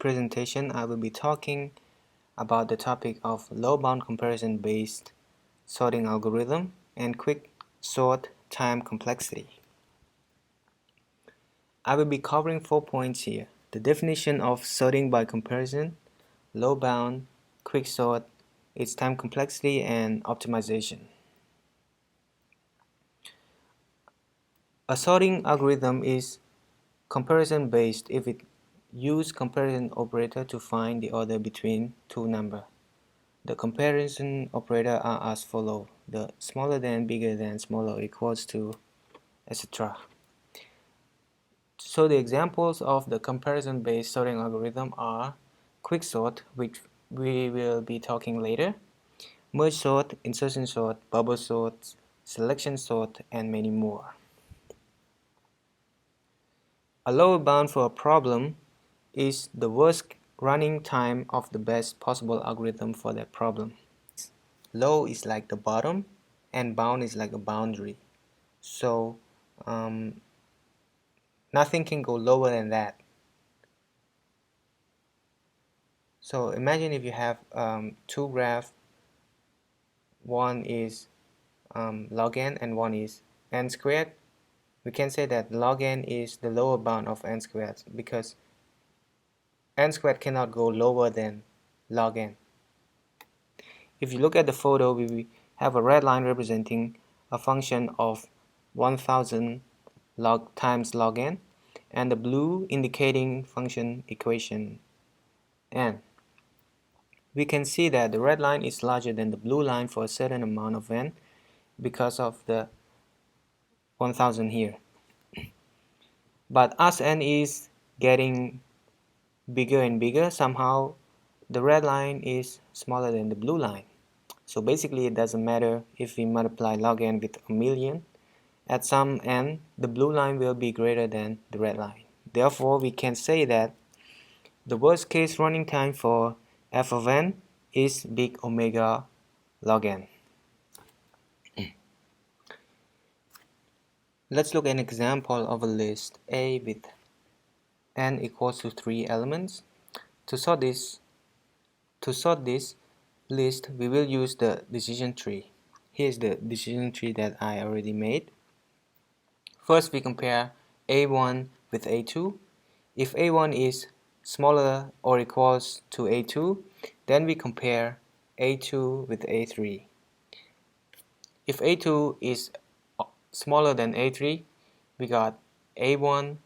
presentation, I will be talking about the topic of low-bound comparison-based sorting algorithm and quick sort time complexity. I will be covering 4 points here: the definition of sorting by comparison, low-bound, quick sort, its time complexity, and optimization. A sorting algorithm is comparison-based if it uses comparison operator to find the order between two numbers. The comparison operator are as follows: the smaller than, bigger than, smaller equals to, etc. So the examples of the comparison-based sorting algorithm are quicksort, which we will be talking later, merge sort, insertion sort, bubble sort, selection sort, and many more. A lower bound for a problem is the worst running time of the best possible algorithm for that problem. Low is like the bottom and bound is like a boundary. So nothing can go lower than that. So imagine if you have two graphs, one is log n and one is n squared. We can say that log n is the lower bound of n squared because n squared cannot go lower than log n. If you look at the photo, we have a red line representing a function of 1000 log times log n, and the blue indicating function equation n. We can see that the red line is larger than the blue line for a certain amount of n because of the 1000 here. But as n is getting bigger and bigger, somehow the red line is smaller than the blue line. So basically it doesn't matter if we multiply log n with a million. At some n, the blue line will be greater than the red line. Therefore, we can say that the worst case running time for f of n is big omega log n. Let's look at an example of a list A with n equals to 3 elements. To sort this list, we will use the decision tree. Here's the decision tree that I already made. First, we compare A1 with A2. If A1 is smaller or equals to A2, then we compare A2 with A3. If A2 is smaller than A3, we got A1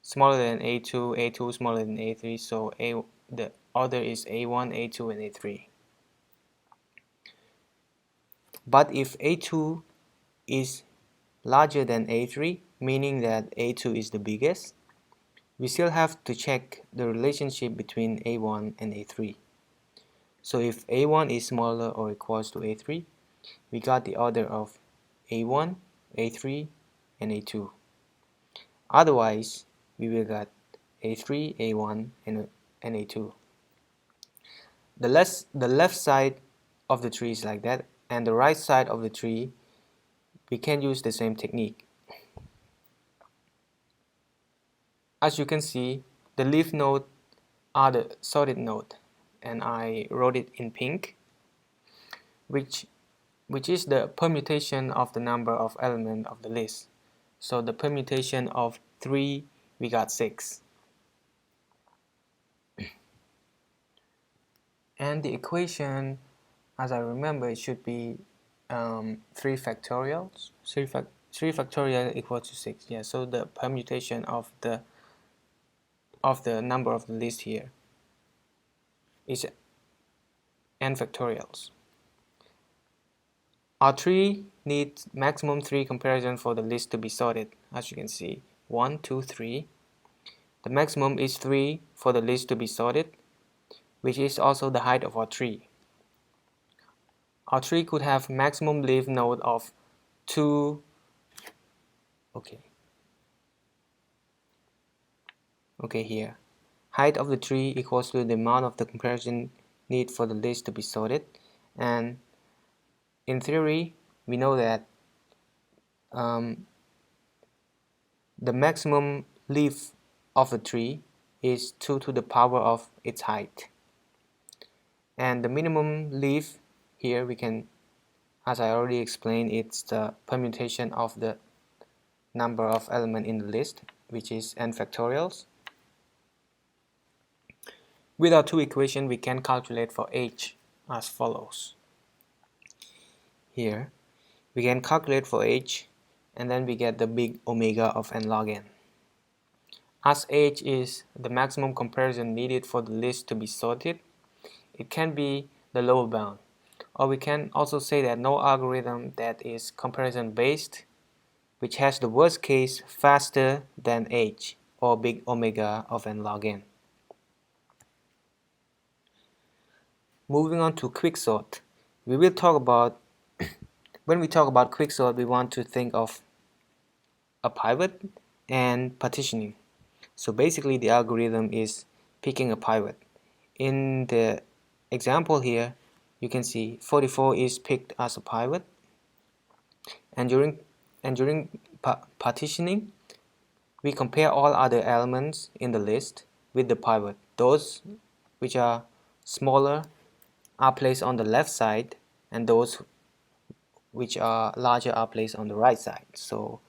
smaller than A2, A2 smaller than A3, so the order is A1, A2, and A3. But if A2 is larger than A3, meaning that A2 is the biggest, we still have to check the relationship between A1 and A3. So if A1 is smaller or equals to A3, we got the order of A1, A3, and A2. Otherwise, we will get A3, A1, and A2. The left side of the tree is like that, and the right side of the tree, we can use the same technique. As you can see, the leaf node are the sorted node, and I wrote it in pink, which is the permutation of the number of elements of the list. So the permutation of 3, we got 6. And the equation, as I remember, it should be 3 factorials. 3 factorial equals to 6. Yeah, so the permutation of the number of the list here is n factorials. Our tree needs maximum 3 comparisons for the list to be sorted. As you can see, 1, 2, 3. The maximum is 3 for the list to be sorted, which is also the height of our tree. Our tree could have maximum leaf node of 2. Okay, here. Height of the tree equals to the amount of the comparison need for the list to be sorted. And in theory, we know that the maximum leaf of a tree is 2 to the power of its height. And the minimum leaf here, we can, as I already explained, it's the permutation of the number of elements in the list, which is n factorials. With our two equations, we can calculate for h as follows. Here, we can calculate for h, and then we get the big omega of n log n. As h is the maximum comparison needed for the list to be sorted, it can be the lower bound. Or we can also say that no algorithm that is comparison based, which has the worst case faster than h, or big omega of n log n. Moving on to quicksort, we will talk about, when we talk about quicksort, we want to think of a pivot and partitioning. So basically the algorithm is picking a pivot. In the example here, you can see 44 is picked as a pivot, and during partitioning, we compare all other elements in the list with the pivot. Those which are smaller are placed on the left side, and those which are larger are placed on the right side. So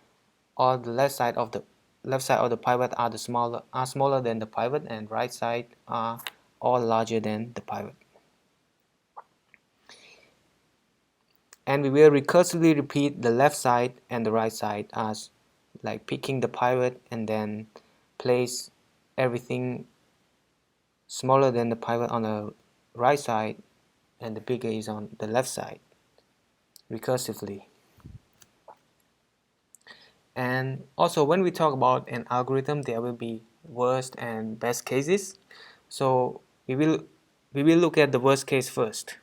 all the left side of the pivot are smaller than the pivot, and right side are all larger than the pivot. And we will recursively repeat the left side and the right side as like picking the pivot and then place everything smaller than the pivot on the right side and the bigger is on the left side recursively. And also when we talk about an algorithm, there will be worst and best cases. So we will look at the worst case first.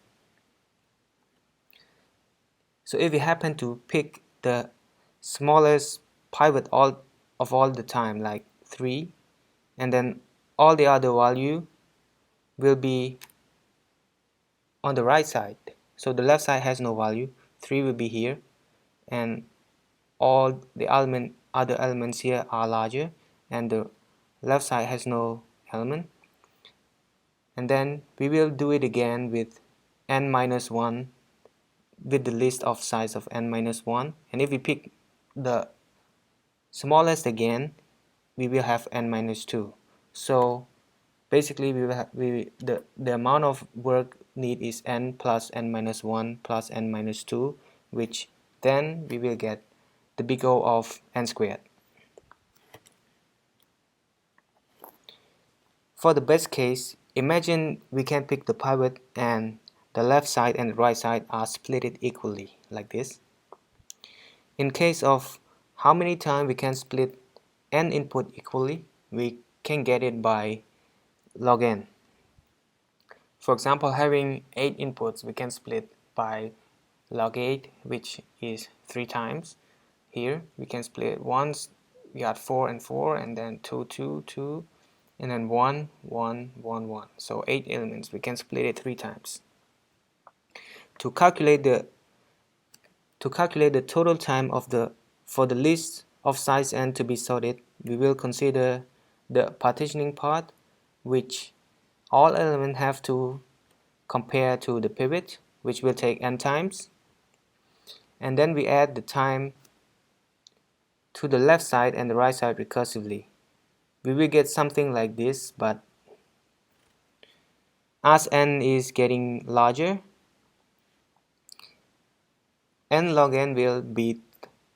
So if we happen to pick the smallest pivot of all the time, like 3, and then all the other value will be on the right side. So the left side has no value, 3 will be here, and all the other elements here are larger, and the left side has no element. And then we will do it again with n minus 1, with the list of size of n minus 1, and if we pick the smallest again, we will have n minus 2. So basically the amount of work need is n plus n minus 1 plus n minus 2, which then we will get the big O of n squared. For the best case, imagine we can pick the pivot and the left side and the right side are split equally, like this. In case of how many times we can split n input equally, we can get it by log n. For example, having 8 inputs, we can split by log 8, which is 3 times. Here we can split once, we got 4 and 4, and then 2, 2, 2, and then 1, 1, 1, 1. So 8 elements, we can split it 3 times. To calculate the total time for the list of size n to be sorted, we will consider the partitioning part, which all elements have to compare to the pivot, which will take n times, and then we add the time to the left side and the right side recursively. We will get something like this, but as n is getting larger, n log n will beat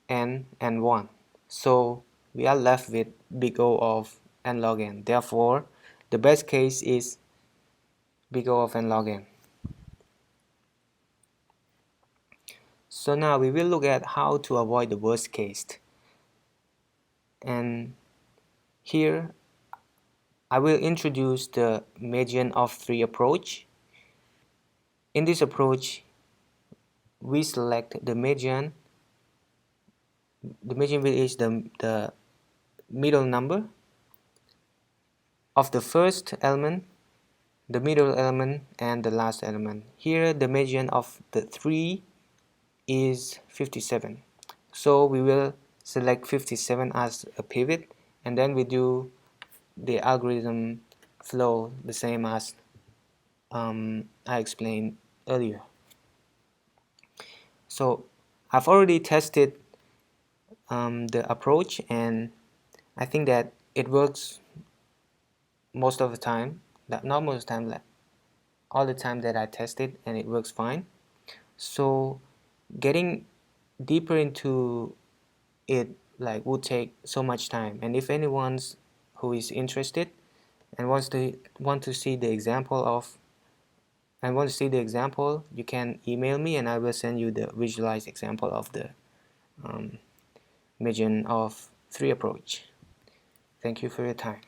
n and 1. So we are left with big O of n log n. Therefore, the best case is big O of n log n. So now we will look at how to avoid the worst case. And here I will introduce the median of 3 approach. In this approach, we select the median. The median is the middle number of the first element, the middle element, and the last element. Here the median of the 3 is 57. So we will select 57 as a pivot, and then we do the algorithm flow the same as I explained earlier. So I've already tested the approach, and I think that it works most of the time. Not most of the time, like all the time that I tested, and it works fine. So getting deeper into it like would take so much time, and if anyone's who is interested and want to see the example you can email me and I will send you the visualized example of the median of 3 approach. Thank you for your time.